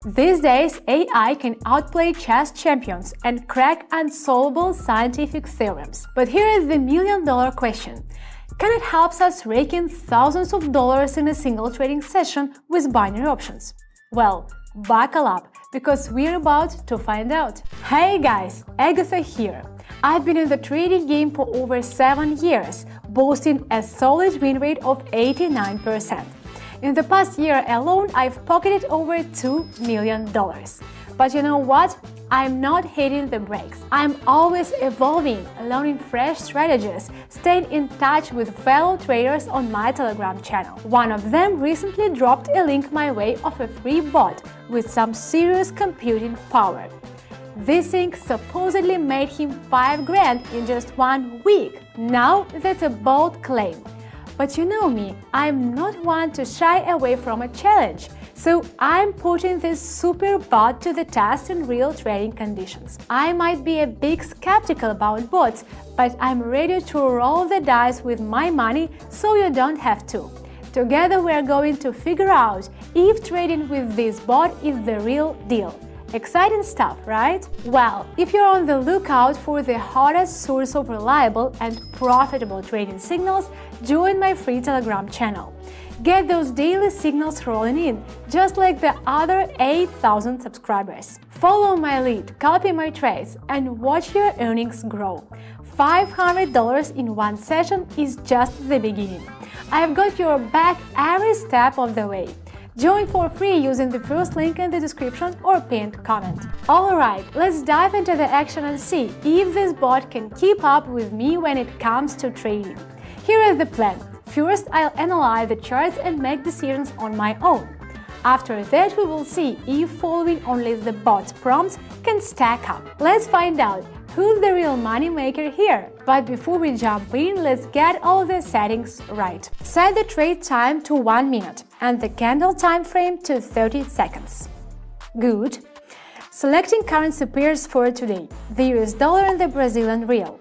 These days, AI can outplay chess champions and crack unsolvable scientific theorems. But here is the million-dollar question. Can it help us rake in thousands of dollars in a single trading session with binary options? Well, buckle up, because we're about to find out. Hey guys, Agatha here. I've been in the trading game for over 7 years, boasting a solid win rate of 89%. In the past year alone, I've pocketed over $2 million. But you know what? I'm not hitting the brakes. I'm always evolving, learning fresh strategies, staying in touch with fellow traders on my Telegram channel. One of them recently dropped a link my way of a free bot with some serious computing power. This thing supposedly made him $5,000 in just 1 week. Now that's a bold claim. But you know me, I'm not one to shy away from a challenge. So I'm putting this super bot to the test in real trading conditions. I might be a bit skeptical about bots, but I'm ready to roll the dice with my money so you don't have to. Together we're going to figure out if trading with this bot is the real deal. Exciting stuff, right? Well, if you're on the lookout for the hottest source of reliable and profitable trading signals, join my free Telegram channel. Get those daily signals rolling in, just like the other 8,000 subscribers. Follow my lead, copy my trades, and watch your earnings grow. $500 in one session is just the beginning. I've got your back every step of the way. Join for free using the first link in the description or pinned comment. Alright, let's dive into the action and see if this bot can keep up with me when it comes to trading. Here is the plan. First, I'll analyze the charts and make decisions on my own. After that, we will see if following only the bot's prompts can stack up. Let's find out who's the real money maker here. But before we jump in, let's get all the settings right. Set the trade time to 1 minute and the candle time frame to 30 seconds. Good. Selecting currency pairs for today: the US dollar and the Brazilian real,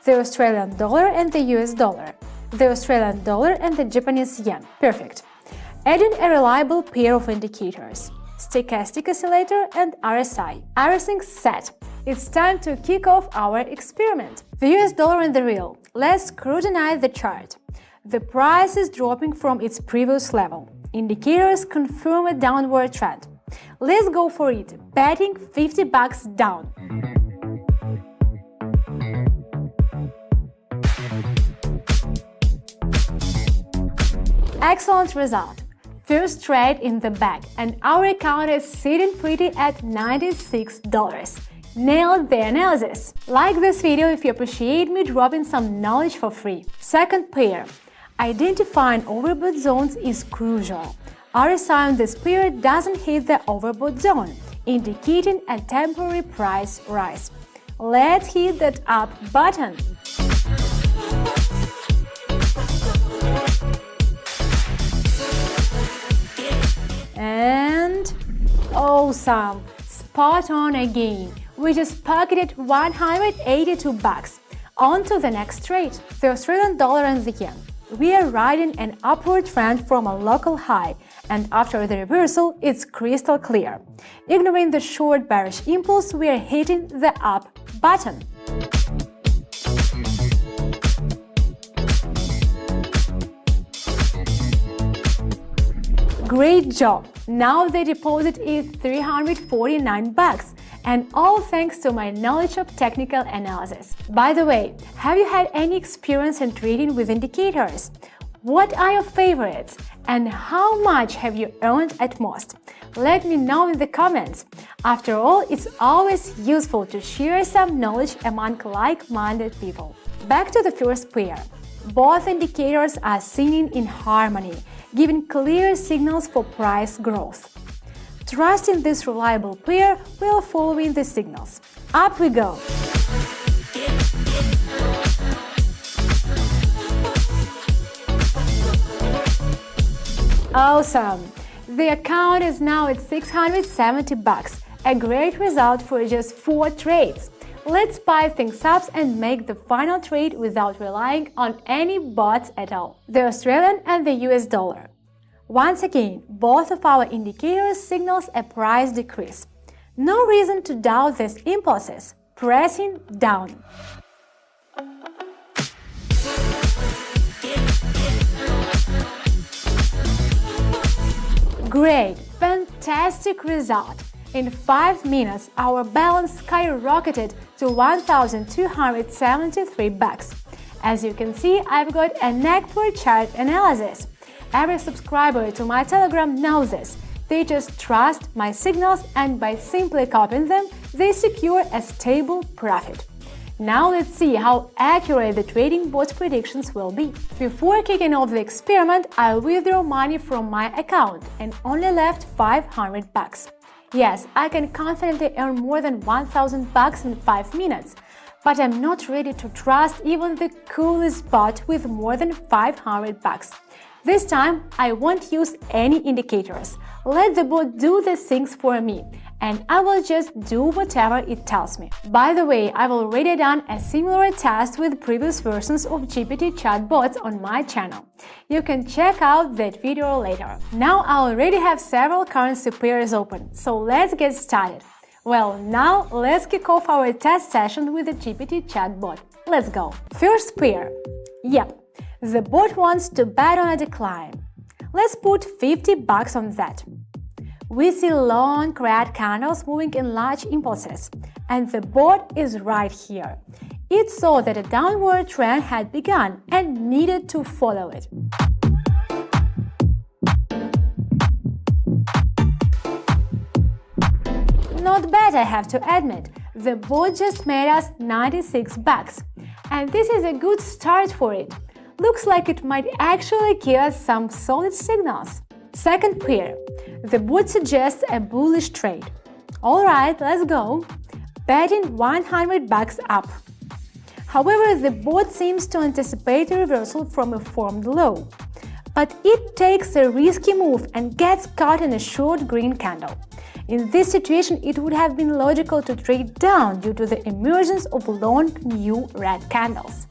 the Australian dollar and the US dollar, the Australian dollar and the Japanese yen. Perfect. Adding a reliable pair of indicators: stochastic oscillator and RSI. Everything's set. It's time to kick off our experiment. The US dollar and the real. Let's scrutinize the chart. The price is dropping from its previous level. Indicators confirm a downward trend. Let's go for it, betting $50 down. Excellent result. First trade in the bag, and our account is sitting pretty at $96. Nailed the analysis! Like this video if you appreciate me dropping some knowledge for free. Second pair. Identifying overbought zones is crucial. RSI on this pair doesn't hit the overbought zone, indicating a temporary price rise. Let's hit that up button. And awesome! Spot on again. We just pocketed $182. On to the next trade, the Australian dollar and the yen. We are riding an upward trend from a local high, and after the reversal, it's crystal clear. Ignoring the short bearish impulse, we are hitting the up button. Great job! Now the deposit is $349, and all thanks to my knowledge of technical analysis. By the way, have you had any experience in trading with indicators? What are your favorites? And how much have you earned at most? Let me know in the comments. After all, it's always useful to share some knowledge among like-minded people. Back to the first pair. Both indicators are singing in harmony, giving clear signals for price growth. Trust in this reliable pair while following the signals. Up we go! Awesome! The account is now at $670, a great result for just 4 trades. Let's spice things up and make the final trade without relying on any bots at all. The Australian and the US dollar. Once again, both of our indicators signals a price decrease. No reason to doubt these impulses. Pressing down. Great, fantastic result! In 5 minutes, our balance skyrocketed to $1,273. As you can see, I've got a knack for chart analysis. Every subscriber to my Telegram knows this. They just trust my signals, and by simply copying them, they secure a stable profit. Now let's see how accurate the trading bot's predictions will be. Before kicking off the experiment, I'll withdraw money from my account and only left $500. Yes, I can confidently earn more than $1,000 in 5 minutes, but I'm not ready to trust even the coolest bot with more than $500. This time, I won't use any indicators. Let the bot do the things for me, and I will just do whatever it tells me. By the way, I've already done a similar test with previous versions of GPT chatbots on my channel. You can check out that video later. Now I already have several currency pairs open, so let's get started. Well, now let's kick off our test session with the GPT chatbot. Let's go. First pair. Yep. The bot wants to bet on a decline. Let's put $50 on that. We see long red candles moving in large impulses, and the bot is right here. It saw that a downward trend had begun and needed to follow it. Not bad, I have to admit. The bot just made us $96, and this is a good start for it. Looks like it might actually give us some solid signals. Second pair. The bot suggests a bullish trade. Alright, let's go. Betting $100 up. However, the bot seems to anticipate a reversal from a formed low. But it takes a risky move and gets caught in a short green candle. In this situation, it would have been logical to trade down due to the emergence of long new red candles.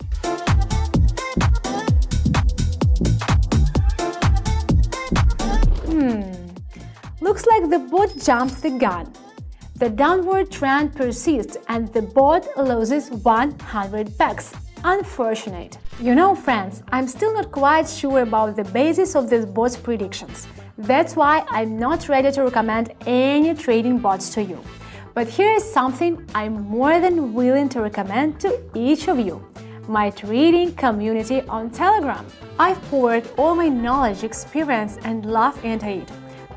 Looks like the bot jumps the gun. The downward trend persists and the bot loses $100. Unfortunate. You know, friends, I'm still not quite sure about the basis of this bot's predictions. That's why I'm not ready to recommend any trading bots to you. But here is something I'm more than willing to recommend to each of you. My trading community on Telegram. I've poured all my knowledge, experience, and love into it.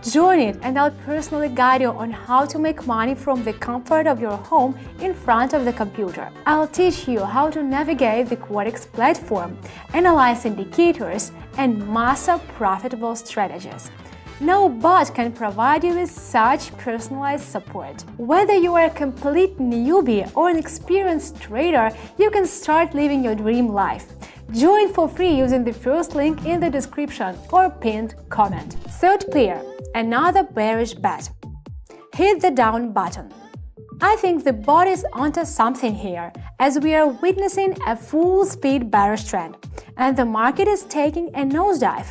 Join it and I'll personally guide you on how to make money from the comfort of your home in front of the computer. I'll teach you how to navigate the Quotex platform, analyze indicators, and master profitable strategies. No bot can provide you with such personalized support. Whether you are a complete newbie or an experienced trader, you can start living your dream life. Join for free using the first link in the description or pinned comment. Third pair. Another bearish bet. Hit the down button. I think the bot is onto something here, as we are witnessing a full-speed bearish trend, and the market is taking a nosedive.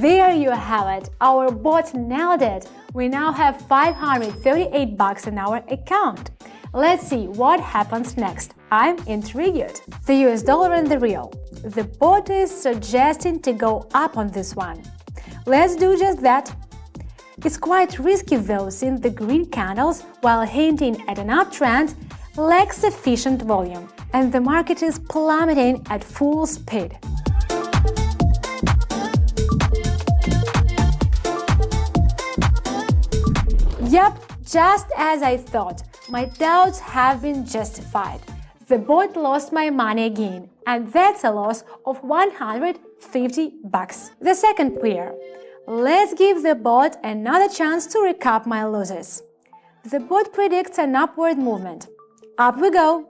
There you have it, our bot nailed it. We now have $538 in our account. Let's see what happens next. I'm intrigued. The US dollar and the real. The bot is suggesting to go up on this one. Let's do just that. It's quite risky though, since the green candles, while hinting at an uptrend, lack sufficient volume, and the market is plummeting at full speed. Yep, just as I thought. My doubts have been justified. The bot lost my money again, and that's a loss of $150. The second pair. Let's give the bot another chance to recoup my losses. The bot predicts an upward movement. Up we go.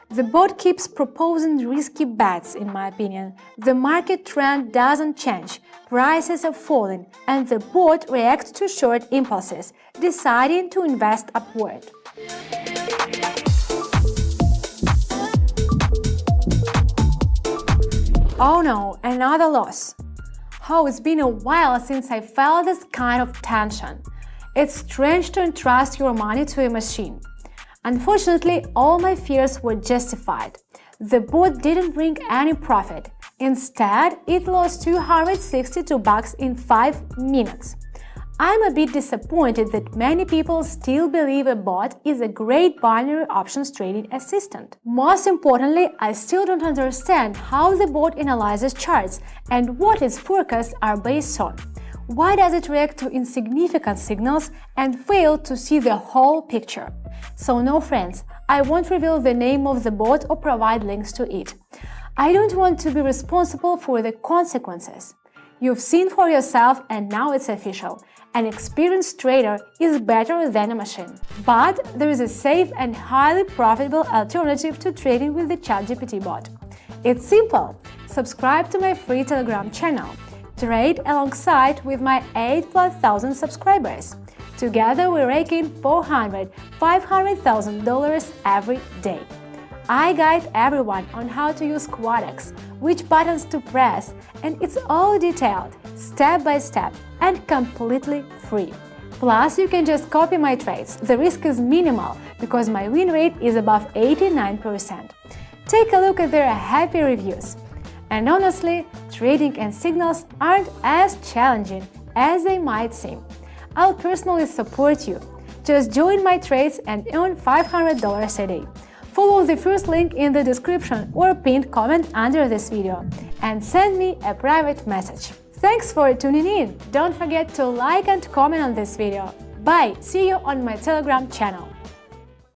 The bot keeps proposing risky bets, in my opinion. The market trend doesn't change, prices are falling, and the bot reacts to short impulses, deciding to invest upward. Oh no, another loss. Oh, it's been a while since I felt this kind of tension. It's strange to entrust your money to a machine. Unfortunately, all my fears were justified. The bot didn't bring any profit. Instead, it lost $262 in 5 minutes. I'm a bit disappointed that many people still believe a bot is a great binary options trading assistant. Most importantly, I still don't understand how the bot analyzes charts and what its forecasts are based on. Why does it react to insignificant signals and fail to see the whole picture? So no, friends, I won't reveal the name of the bot or provide links to it. I don't want to be responsible for the consequences. You've seen for yourself and now it's official. An experienced trader is better than a machine. But there is a safe and highly profitable alternative to trading with the ChatGPT bot. It's simple. Subscribe to my free Telegram channel. Trade alongside with my 8,000+ subscribers. Together we rake in $400,000–$500,000 every day. I guide everyone on how to use Quadex, which buttons to press, and it's all detailed, step by step, and completely free. Plus, you can just copy my trades. The risk is minimal because my win rate is above 89%. Take a look at their happy reviews. And honestly, trading and signals aren't as challenging as they might seem. I'll personally support you. Just join my trades and earn $500 a day. Follow the first link in the description or pinned comment under this video and send me a private message. Thanks for tuning in! Don't forget to like and comment on this video. Bye! See you on my Telegram channel.